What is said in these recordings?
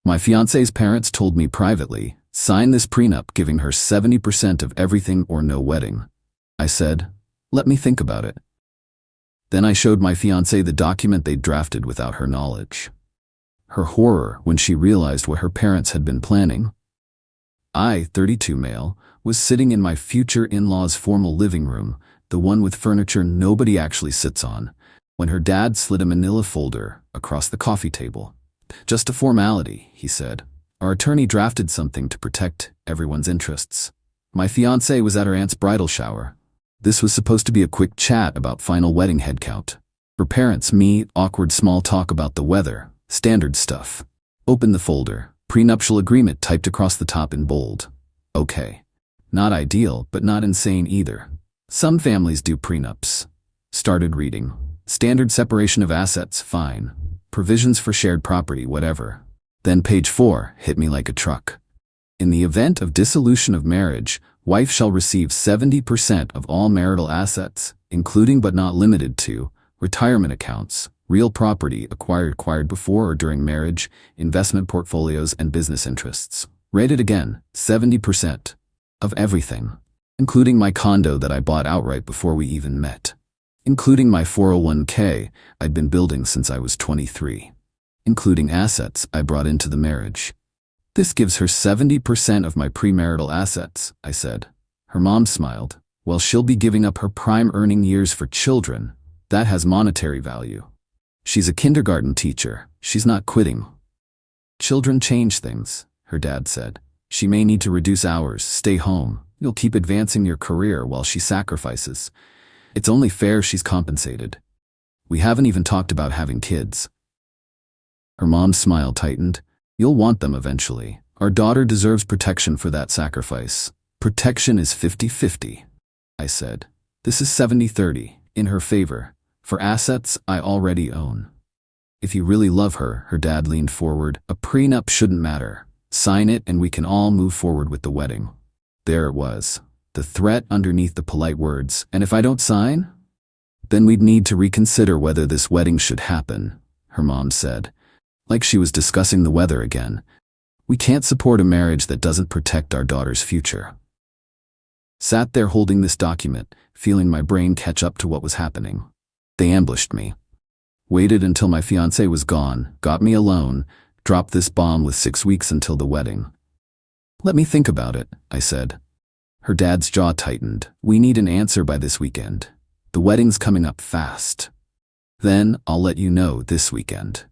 My fiancé's parents told me privately, sign this prenup giving her 70% of everything or no wedding. I said, let me think about it. Then I showed my fiancé the document they'd drafted without her knowledge. Her horror when she realized what her parents had been planning. I, 32 male, was sitting in my future in-laws' formal living room, the one with furniture nobody actually sits on, when her dad slid a manila folder across the coffee table. Just a formality, he said. Our attorney drafted something to protect everyone's interests. My fiancée was at her aunt's bridal shower. This was supposed to be a quick chat about final wedding headcount. Her parents meet, awkward small talk about the weather, standard stuff. Open the folder, prenuptial agreement typed across the top in bold. Okay. Not ideal, but not insane either. Some families do prenups. Started reading. Standard separation of assets, fine. Provisions for shared property, whatever. Then page 4 hit me like a truck. In the event of dissolution of marriage, wife shall receive 70% of all marital assets, including but not limited to retirement accounts, real property acquired before or during marriage, investment portfolios, and business interests. Read it again, 70% of everything, including my condo that I bought outright before we even met. Including my 401k I'd been building since I was 23. Including assets I brought into the marriage. This gives her 70% of my premarital assets, I said. Her mom smiled. Well, she'll be giving up her prime earning years for children. That has monetary value. She's a kindergarten teacher. She's not quitting. Children change things, her dad said. She may need to reduce hours, stay home. You'll keep advancing your career while she sacrifices. It's only fair she's compensated. We haven't even talked about having kids. Her mom's smile tightened. You'll want them eventually. Our daughter deserves protection for that sacrifice. Protection is 50-50, I said. This is 70-30, in her favor. For assets I already own. If you really love her, her dad leaned forward, a prenup shouldn't matter. Sign it and we can all move forward with the wedding. There it was. The threat underneath the polite words, and if I don't sign? Then we'd need to reconsider whether this wedding should happen, her mom said, like she was discussing the weather again. We can't support a marriage that doesn't protect our daughter's future. Sat there holding this document, feeling my brain catch up to what was happening. They ambushed me. Waited until my fiancé was gone, got me alone, dropped this bomb with 6 weeks until the wedding. Let me think about it, I said. Her dad's jaw tightened. We need an answer by this weekend. The wedding's coming up fast. Then I'll let you know this weekend.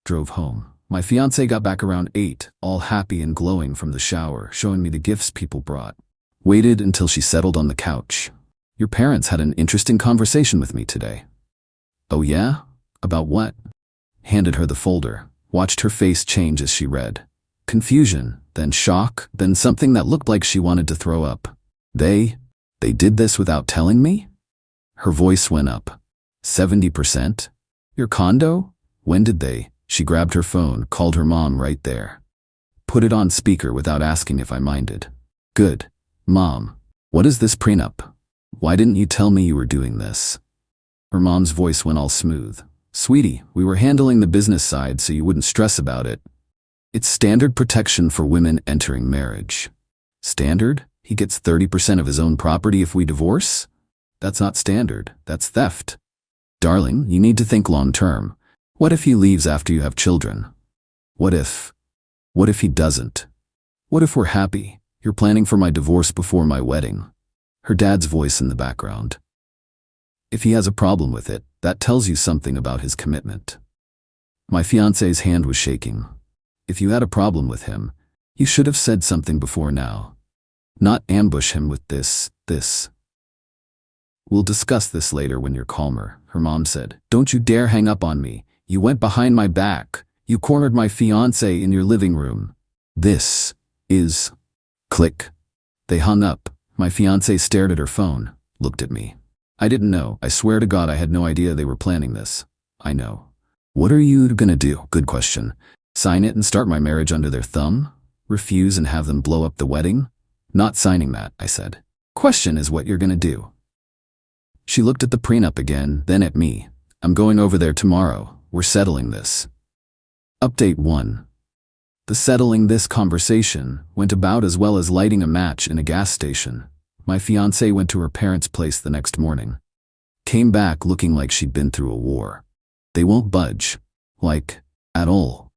Drove home. My fiancé got back around 8, all happy and glowing from the shower, showing me the gifts people brought. Waited until she settled on the couch. Your parents had an interesting conversation with me today. Oh yeah? About what? Handed her the folder. Watched her face change as she read. Confusion, then shock, then something that looked like she wanted to throw up. They did this without telling me? Her voice went up. 70%? Your condo? When did they? She grabbed her phone, called her mom right there. Put it on speaker without asking if I minded. Good. Mom, what is this prenup? Why didn't you tell me you were doing this? Her mom's voice went all smooth. Sweetie, we were handling the business side so you wouldn't stress about it. It's standard protection for women entering marriage. Standard? He gets 30% of his own property if we divorce? That's not standard. That's theft. Darling, you need to think long term. What if he leaves after you have children? What if he doesn't? What if we're happy? You're planning for my divorce before my wedding. Her dad's voice in the background. If he has a problem with it, that tells you something about his commitment. My fiancé's hand was shaking. If you had a problem with him, you should have said something before now. Not ambush him with this. We'll discuss this later when you're calmer, her mom said. Don't you dare hang up on me. You went behind my back. You cornered my fiancé in your living room. This is... Click. They hung up. My fiancé stared at her phone, looked at me. I didn't know. I swear to God I had no idea they were planning this. I know. What are you gonna do? Good question. Sign it and start my marriage under their thumb? Refuse and have them blow up the wedding? Not signing that, I said. Question is what you're gonna do. She looked at the prenup again, then at me. I'm going over there tomorrow. We're settling this. Update 1. The settling this conversation went about as well as lighting a match in a gas station. My fiancée went to her parents' place the next morning. Came back looking like she'd been through a war. They won't budge. Like, at all.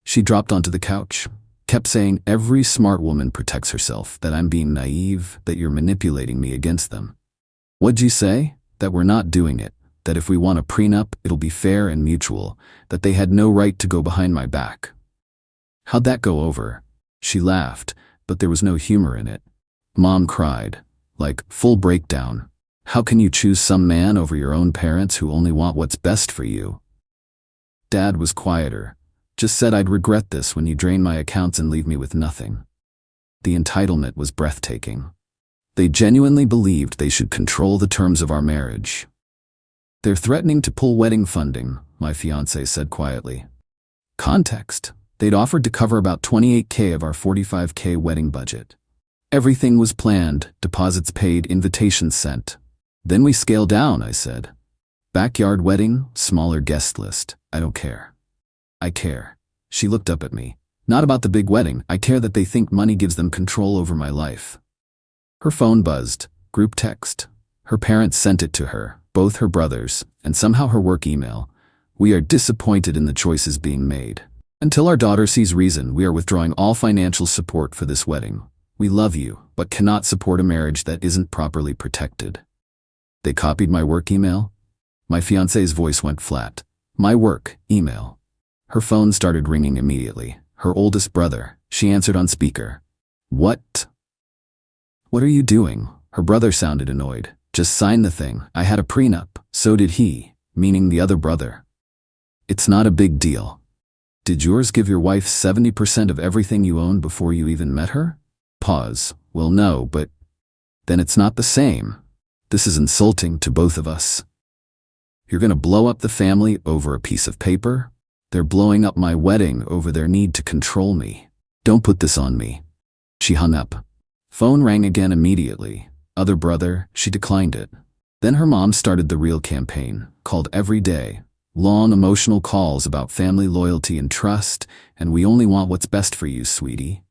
She dropped onto the couch. Kept saying every smart woman protects herself, that I'm being naive, that you're manipulating me against them. What'd you say? That we're not doing it. That if we want a prenup, it'll be fair and mutual. That they had no right to go behind my back. How'd that go over? She laughed, but there was no humor in it. Mom cried. Like, full breakdown. How can you choose some man over your own parents who only want what's best for you? Dad was quieter. Just said I'd regret this when you drain my accounts and leave me with nothing. The entitlement was breathtaking. They genuinely believed they should control the terms of our marriage. They're threatening to pull wedding funding, my fiancé said quietly. Context. They'd offered to cover about $28K of our $45K wedding budget. Everything was planned, deposits paid, invitations sent. Then we scale down, I said. Backyard wedding, smaller guest list. I don't care. I care. She looked up at me. Not about the big wedding. I care that they think money gives them control over my life. Her phone buzzed. Group text. Her parents sent it to her, both her brothers, and somehow her work email. We are disappointed in the choices being made. Until our daughter sees reason, we are withdrawing all financial support for this wedding. We love you, but cannot support a marriage that isn't properly protected. They copied my work email? My fiancé's voice went flat. My work email. Her phone started ringing immediately. Her oldest brother. She answered on speaker. What? What are you doing? Her brother sounded annoyed. Just sign the thing. I had a prenup. So did he, meaning the other brother. It's not a big deal. Did yours give your wife 70% of everything you owned before you even met her? Pause. Well, no, but then it's not the same. This is insulting to both of us. You're gonna blow up the family over a piece of paper? They're blowing up my wedding over their need to control me. Don't put this on me. She hung up. Phone rang again immediately. Other brother, she declined it. Then her mom started the real campaign, called every day. Long emotional calls about family loyalty and trust, and we only want what's best for you, sweetie.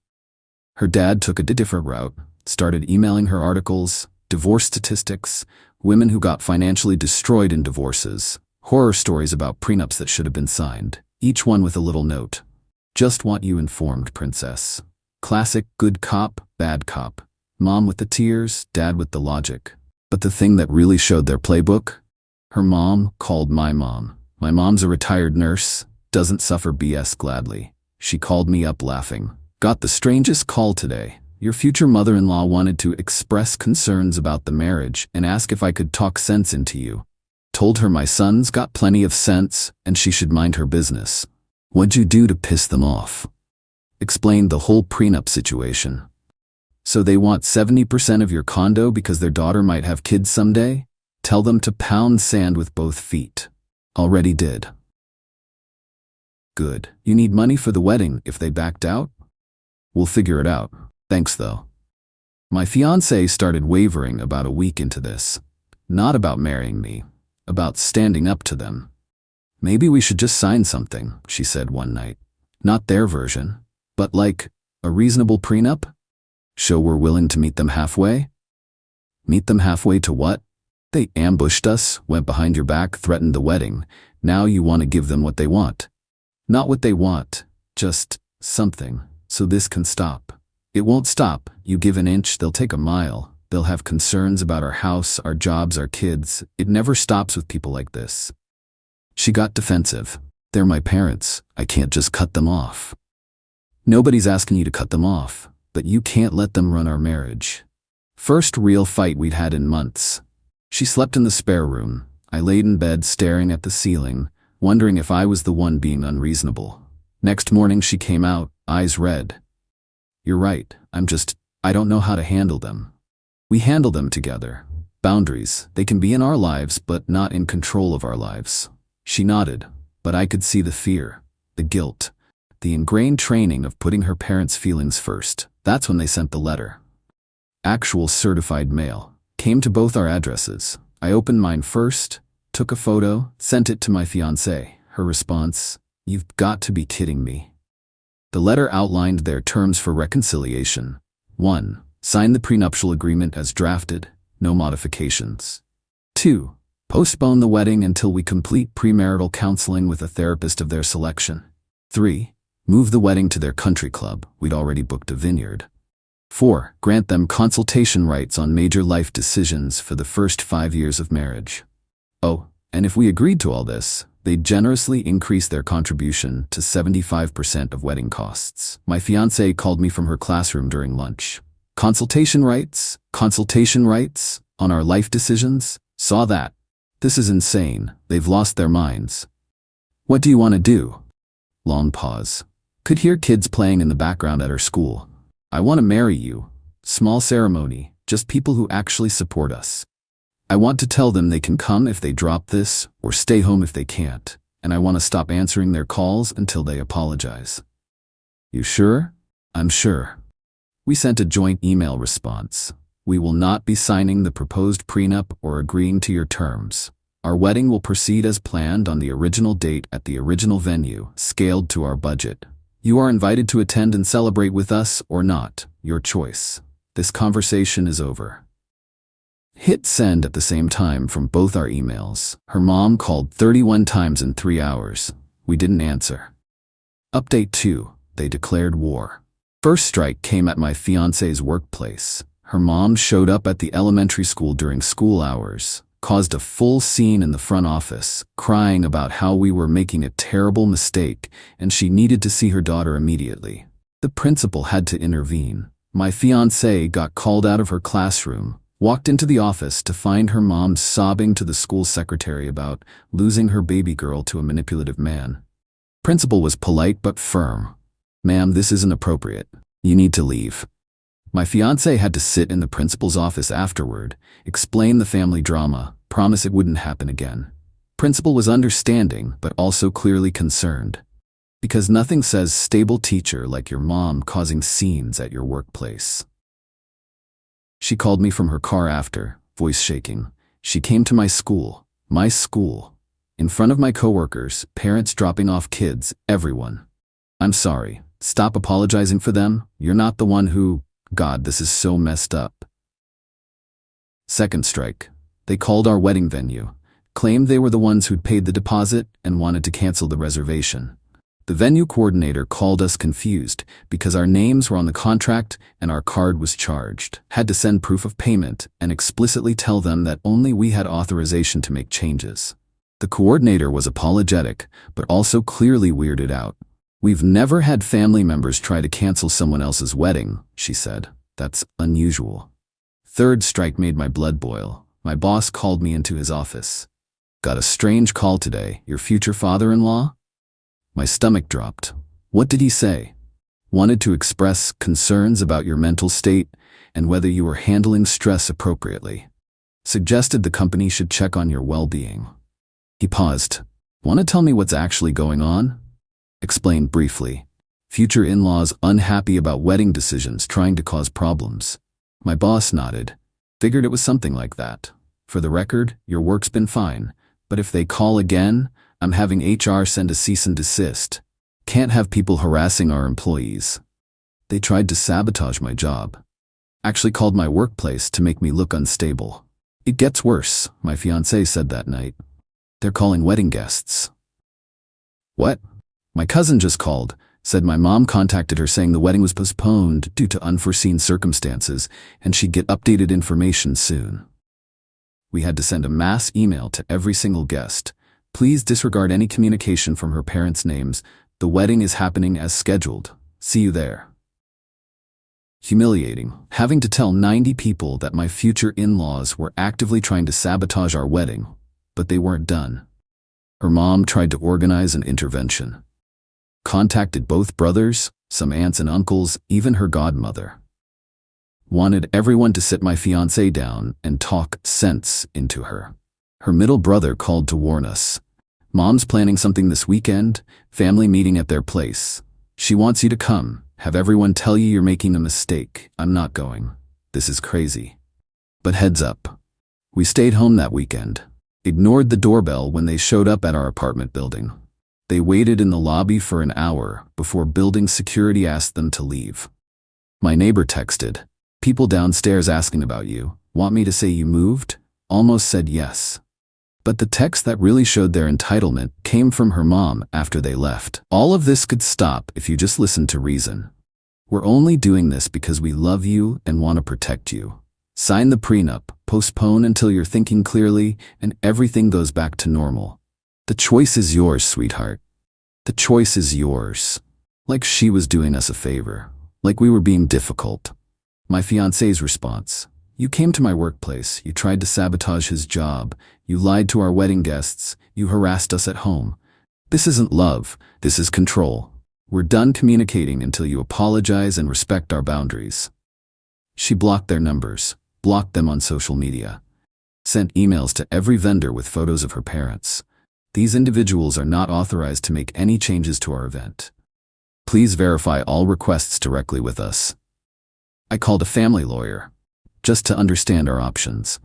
Her dad took a different route, started emailing her articles, divorce statistics, women who got financially destroyed in divorces, horror stories about prenups that should have been signed. Each one with a little note. Just want you informed, princess. Classic good cop, bad cop. Mom with the tears, dad with the logic. But the thing that really showed their playbook? Her mom called my mom. My mom's a retired nurse, doesn't suffer BS gladly. She called me up laughing. Got the strangest call today. Your future mother-in-law wanted to express concerns about the marriage and ask if I could talk sense into you. Told her my son's got plenty of sense and she should mind her business. What'd you do to piss them off? Explained the whole prenup situation. So they want 70% of your condo because their daughter might have kids someday? Tell them to pound sand with both feet. Already did. Good. You need money for the wedding if they backed out? We'll figure it out. Thanks though. My fiancée started wavering about a week into this. Not about marrying me. About standing up to them. Maybe we should just sign something, she said one night. Not their version, but like a reasonable prenup? Show we're willing to meet them halfway? Meet them halfway to what? They ambushed us, went behind your back, threatened the wedding. Now you want to give them what they want. Not what they want, just something, so this can stop. It won't stop. You give an inch, they'll take a mile. They'll have concerns about our house, our jobs, our kids. It never stops with people like this. She got defensive. They're my parents. I can't just cut them off. Nobody's asking you to cut them off, but you can't let them run our marriage. First real fight we'd had in months. She slept in the spare room. I laid in bed staring at the ceiling, wondering if I was the one being unreasonable. Next morning she came out, eyes red. You're right, I don't know how to handle them. We handle them together. Boundaries, they can be in our lives but not in control of our lives. She nodded, but I could see the fear, the guilt, the ingrained training of putting her parents' feelings first. That's when they sent the letter. Actual certified mail. Came to both our addresses. I opened mine first, took a photo, sent it to my fiancée. Her response, "You've got to be kidding me." The letter outlined their terms for reconciliation. 1. Sign the prenuptial agreement as drafted, no modifications. 2. Postpone the wedding until we complete premarital counseling with a therapist of their selection. 3. Move the wedding to their country club. We'd already booked a vineyard. 4. Grant them consultation rights on major life decisions for the first 5 years of marriage. Oh, and if we agreed to all this, they'd generously increase their contribution to 75% of wedding costs. My fiancée called me from her classroom during lunch. Consultation rights on our life decisions? Saw that. This is insane. They've lost their minds. What do you want to do? Long pause. Could hear kids playing in the background at her school. I want to marry you. Small ceremony, just people who actually support us. I want to tell them they can come if they drop this, or stay home if they can't, and I want to stop answering their calls until they apologize. You sure? I'm sure. We sent a joint email response. We will not be signing the proposed prenup or agreeing to your terms. Our wedding will proceed as planned on the original date at the original venue, scaled to our budget. You are invited to attend and celebrate with us or not, your choice. This conversation is over. Hit send at the same time from both our emails. Her mom called 31 times in 3 hours. We didn't answer. Update 2. They declared war. First strike came at my fiancé's workplace. Her mom showed up at the elementary school during school hours, caused a full scene in the front office, crying about how we were making a terrible mistake and she needed to see her daughter immediately. The principal had to intervene. My fiancée got called out of her classroom, walked into the office to find her mom sobbing to the school secretary about losing her baby girl to a manipulative man. Principal was polite but firm. Ma'am, this isn't appropriate. You need to leave. My fiancé had to sit in the principal's office afterward, explain the family drama, promise it wouldn't happen again. Principal was understanding, but also clearly concerned. Because nothing says stable teacher like your mom causing scenes at your workplace. She called me from her car after, voice shaking. She came to my school, in front of my coworkers, parents dropping off kids, everyone. I'm sorry. Stop apologizing for them. You're not the one who... God, this is so messed up. Second strike. They called our wedding venue, claimed they were the ones who'd paid the deposit and wanted to cancel the reservation. The venue coordinator called us confused because our names were on the contract and our card was charged. Had to send proof of payment and explicitly tell them that only we had authorization to make changes. The coordinator was apologetic, but also clearly weirded out. We've never had family members try to cancel someone else's wedding, she said. That's unusual. Third strike made my blood boil. My boss called me into his office. Got a strange call today. Your future father-in-law? My stomach dropped. What did he say? Wanted to express concerns about your mental state and whether you were handling stress appropriately. Suggested the company should check on your well-being. He paused. Want to tell me what's actually going on? Explained briefly. Future in-laws unhappy about wedding decisions trying to cause problems. My boss nodded. Figured it was something like that. For the record, your work's been fine, but if they call again, I'm having HR send a cease and desist. Can't have people harassing our employees. They tried to sabotage my job. Actually called my workplace to make me look unstable. It gets worse, my fiancé said that night. They're calling wedding guests. What? My cousin just called, said my mom contacted her saying the wedding was postponed due to unforeseen circumstances and she'd get updated information soon. We had to send a mass email to every single guest. Please disregard any communication from her parents' names. The wedding is happening as scheduled. See you there. Humiliating, having to tell 90 people that my future in-laws were actively trying to sabotage our wedding, but they weren't done. Her mom tried to organize an intervention. Contacted both brothers, some aunts and uncles, even her godmother. Wanted everyone to sit my fiancé down and talk sense into her. Her middle brother called to warn us. Mom's planning something this weekend, family meeting at their place. She wants you to come, have everyone tell you you're making a mistake. I'm not going. This is crazy. But heads up. We stayed home that weekend. Ignored the doorbell when they showed up at our apartment building. They waited in the lobby for an hour before building security asked them to leave. My neighbor texted, "People downstairs asking about you. Want me to say you moved?" Almost said yes. But the text that really showed their entitlement came from her mom after they left. All of this could stop if you just listened to reason. We're only doing this because we love you and want to protect you. Sign the prenup, postpone until you're thinking clearly, and everything goes back to normal. The choice is yours, sweetheart. The choice is yours. Like she was doing us a favor. Like we were being difficult. My fiancé's response: "You came to my workplace, you tried to sabotage his job, you lied to our wedding guests, you harassed us at home. This isn't love, this is control. We're done communicating until you apologize and respect our boundaries." She blocked their numbers, blocked them on social media, sent emails to every vendor with photos of her parents. These individuals are not authorized to make any changes to our event. Please verify all requests directly with us. I called a family lawyer, just to understand our options.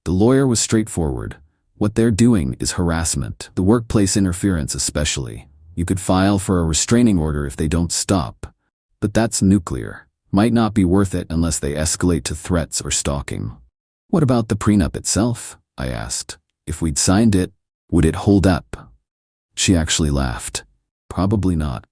The lawyer was straightforward. What they're doing is harassment, the workplace interference especially. You could file for a restraining order if they don't stop. But that's nuclear. Might not be worth it unless they escalate to threats or stalking. What about the prenup itself? I asked. If we'd signed it, would it hold up? She actually laughed. Probably not.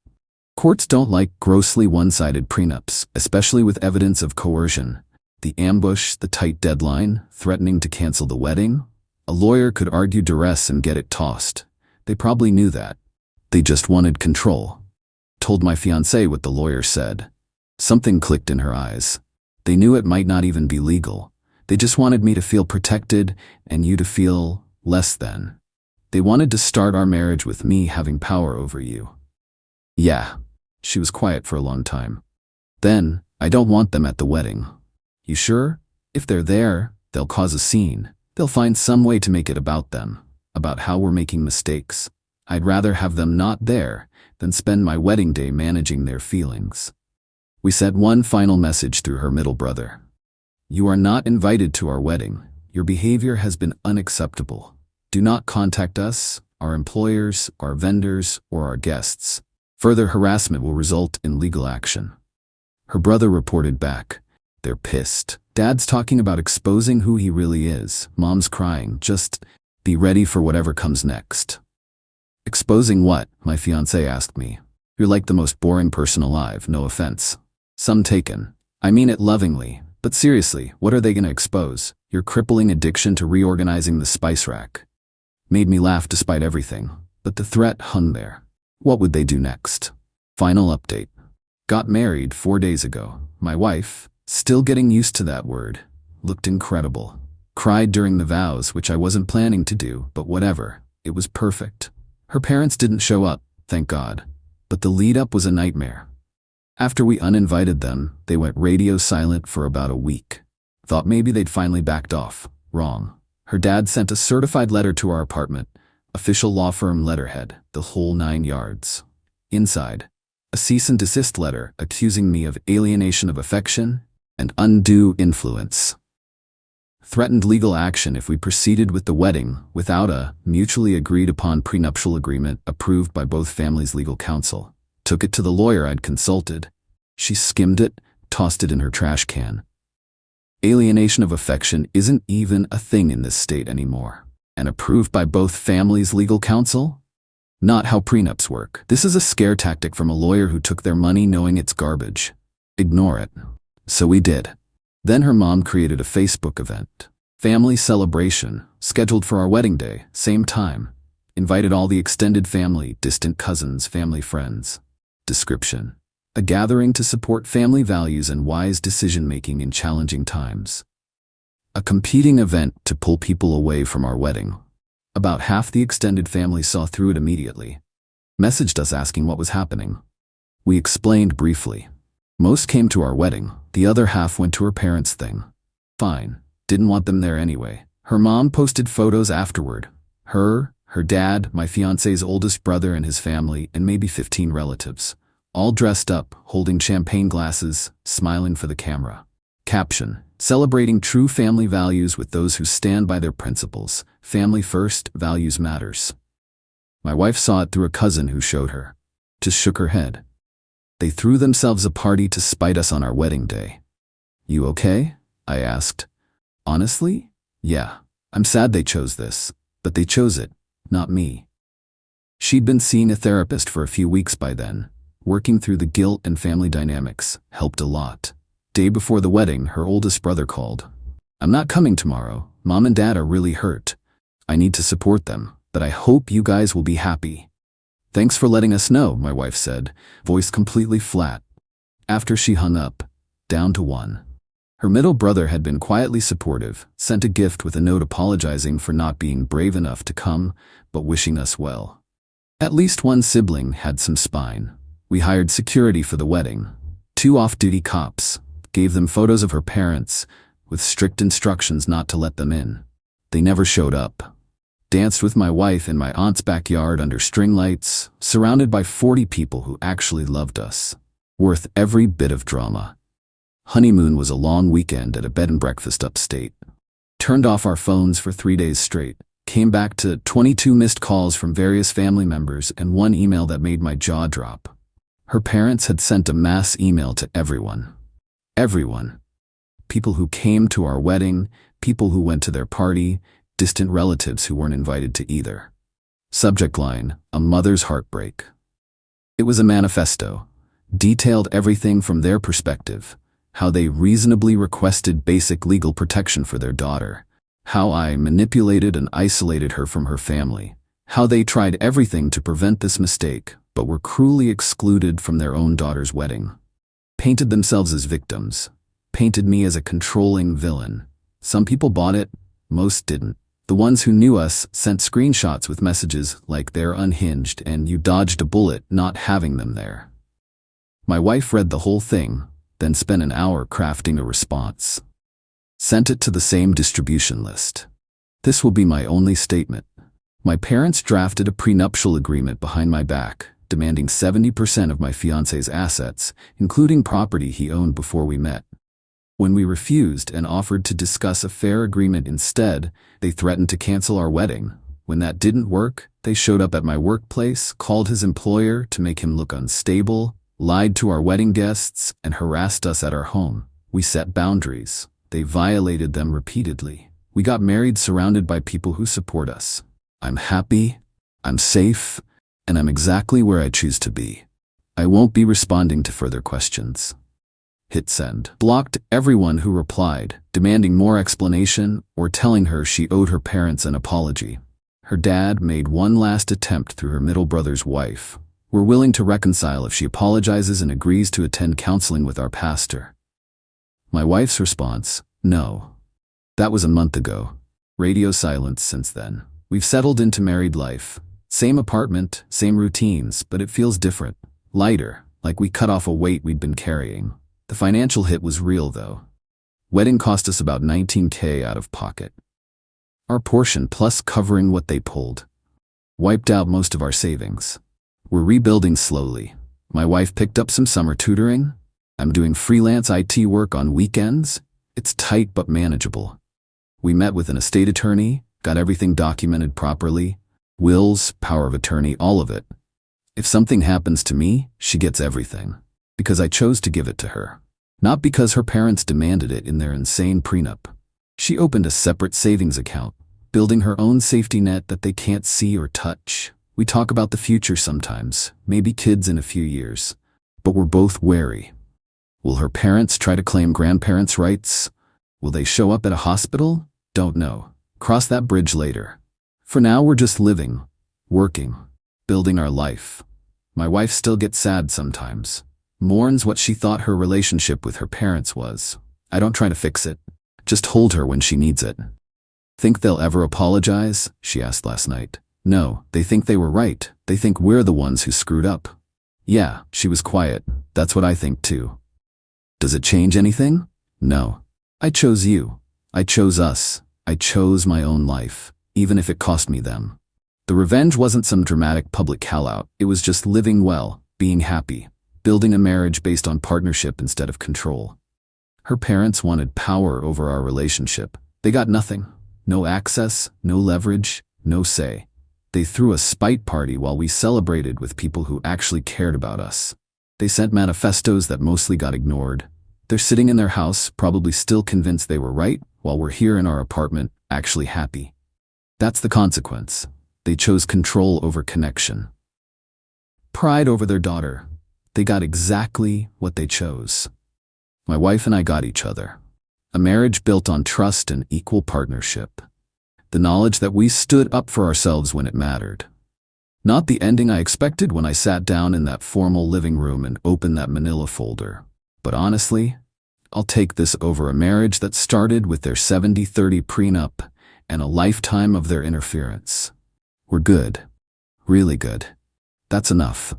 Courts don't like grossly one-sided prenups, especially with evidence of coercion. The ambush, the tight deadline, threatening to cancel the wedding. A lawyer could argue duress and get it tossed. They probably knew that. They just wanted control. Told my fiancé what the lawyer said. Something clicked in her eyes. They knew it might not even be legal. They just wanted me to feel protected and you to feel less than. They wanted to start our marriage with me having power over you. Yeah. She was quiet for a long time. Then, I don't want them at the wedding. You sure? If they're there, they'll cause a scene. They'll find some way to make it about them, about how we're making mistakes. I'd rather have them not there than spend my wedding day managing their feelings. We sent one final message through her middle brother. You are not invited to our wedding. Your behavior has been unacceptable. Do not contact us, our employers, our vendors, or our guests. Further harassment will result in legal action. Her brother reported back. They're pissed. Dad's talking about exposing who he really is. Mom's crying. Just be ready for whatever comes next. Exposing what? My fiancé asked me. You're like the most boring person alive, no offense. Some taken. I mean it lovingly. But seriously, what are they gonna expose? Your crippling addiction to reorganizing the spice rack. Made me laugh despite everything. But the threat hung there. What would they do next? Final update. Got married 4 days ago. My wife, still getting used to that word, looked incredible. Cried during the vows, which I wasn't planning to do, but whatever. It was perfect. Her parents didn't show up, thank God. But the lead-up was a nightmare. After we uninvited them, they went radio silent for about a week. Thought maybe they'd finally backed off. Wrong. Her dad sent a certified letter to our apartment. Official law firm letterhead, the whole 9 yards. Inside, a cease and desist letter accusing me of alienation of affection and undue influence. Threatened legal action if we proceeded with the wedding without a mutually agreed upon prenuptial agreement approved by both families' legal counsel. Took it to the lawyer I'd consulted. She skimmed it, tossed it in her trash can. Alienation of affection isn't even a thing in this state anymore. And approved by both families' legal counsel? Not how prenups work. This is a scare tactic from a lawyer who took their money knowing it's garbage. Ignore it. So we did. Then her mom created a Facebook event. Family celebration, scheduled for our wedding day, same time. Invited all the extended family, distant cousins, family friends. Description: a gathering to support family values and wise decision-making in challenging times. A competing event to pull people away from our wedding. About half the extended family saw through it immediately. Messaged us asking what was happening. We explained briefly. Most came to our wedding, the other half went to her parents' thing. Fine, didn't want them there anyway. Her mom posted photos afterward. Her dad, my fiancé's oldest brother and his family, and maybe 15 relatives. All dressed up, holding champagne glasses, smiling for the camera. Caption: celebrating true family values with those who stand by their principles. Family first, values matters. My wife saw it through a cousin who showed her. Just shook her head. They threw themselves a party to spite us on our wedding day. You okay? I asked. Honestly? Yeah. I'm sad they chose this, but they chose it, not me. She'd been seeing a therapist for a few weeks by then. Working through the guilt and family dynamics helped a lot. Day before the wedding, her oldest brother called. I'm not coming tomorrow. Mom and Dad are really hurt. I need to support them, but I hope you guys will be happy. Thanks for letting us know, my wife said, voice completely flat. After she hung up, down to one. Her middle brother had been quietly supportive, sent a gift with a note apologizing for not being brave enough to come, but wishing us well. At least one sibling had some spine. We hired security for the wedding. 2 off-duty cops, gave them photos of her parents, with strict instructions not to let them in. They never showed up. Danced with my wife in my aunt's backyard under string lights, surrounded by 40 people who actually loved us. Worth every bit of drama. Honeymoon was a long weekend at a bed and breakfast upstate. Turned off our phones for 3 days straight. Came back to 22 missed calls from various family members and 1 email that made my jaw drop. Her parents had sent a mass email to everyone. Everyone. People who came to our wedding, people who went to their party, distant relatives who weren't invited to either. Subject line, a mother's heartbreak. It was a manifesto. Detailed everything from their perspective. How they reasonably requested basic legal protection for their daughter. How I manipulated and isolated her from her family. How they tried everything to prevent this mistake, but were cruelly excluded from their own daughter's wedding. Painted themselves as victims. Painted me as a controlling villain. Some people bought it, most didn't. The ones who knew us sent screenshots with messages like they're unhinged and you dodged a bullet not having them there. My wife read the whole thing, then spent an hour crafting a response. Sent it to the same distribution list. This will be my only statement. My parents drafted a prenuptial agreement behind my back, demanding 70% of my fiancé's assets, including property he owned before we met. When we refused and offered to discuss a fair agreement instead, they threatened to cancel our wedding. When that didn't work, they showed up at my workplace, called his employer to make him look unstable, lied to our wedding guests, and harassed us at our home. We set boundaries. They violated them repeatedly. We got married surrounded by people who support us. I'm happy, I'm safe, and I'm exactly where I choose to be. I won't be responding to further questions. Hit send. Blocked everyone who replied, demanding more explanation or telling her she owed her parents an apology. Her dad made one last attempt through her middle brother's wife. We're willing to reconcile if she apologizes and agrees to attend counseling with our pastor. My wife's response, no. That was a month ago. Radio silence since then. We've settled into married life. Same apartment, same routines, but it feels different. Lighter, like we cut off a weight we'd been carrying. The financial hit was real though. Wedding cost us about $19,000 out of pocket. Our portion plus covering what they pulled. Wiped out most of our savings. We're rebuilding slowly. My wife picked up some summer tutoring. I'm doing freelance IT work on weekends. It's tight but manageable. We met with an estate attorney, got everything documented properly. Wills, power of attorney, all of it. If something happens to me, she gets everything. Because I chose to give it to her. Not because her parents demanded it in their insane prenup. She opened a separate savings account, building her own safety net that they can't see or touch. We talk about the future sometimes, maybe kids in a few years. But we're both wary. Will her parents try to claim grandparents' rights? Will they show up at a hospital? Don't know. Cross that bridge later. For now, we're just living, working, building our life. My wife still gets sad sometimes. Mourns what she thought her relationship with her parents was. I don't try to fix it. Just hold her when she needs it. Think they'll ever apologize? She asked last night. No, they think they were right. They think we're the ones who screwed up. Yeah, she was quiet. That's what I think too. Does it change anything? No. I chose you. I chose us. I chose my own life, even if it cost me them. The revenge wasn't some dramatic public call-out. It was just living well, being happy, building a marriage based on partnership instead of control. Her parents wanted power over our relationship. They got nothing. No access, no leverage, no say. They threw a spite party while we celebrated with people who actually cared about us. They sent manifestos that mostly got ignored. They're sitting in their house, probably still convinced they were right, while we're here in our apartment, actually happy. That's the consequence. They chose control over connection. Pride over their daughter. They got exactly what they chose. My wife and I got each other. A marriage built on trust and equal partnership. The knowledge that we stood up for ourselves when it mattered. Not the ending I expected when I sat down in that formal living room and opened that manila folder. But honestly, I'll take this over a marriage that started with their 70-30 prenup and a lifetime of their interference. We're good. Really good. That's enough.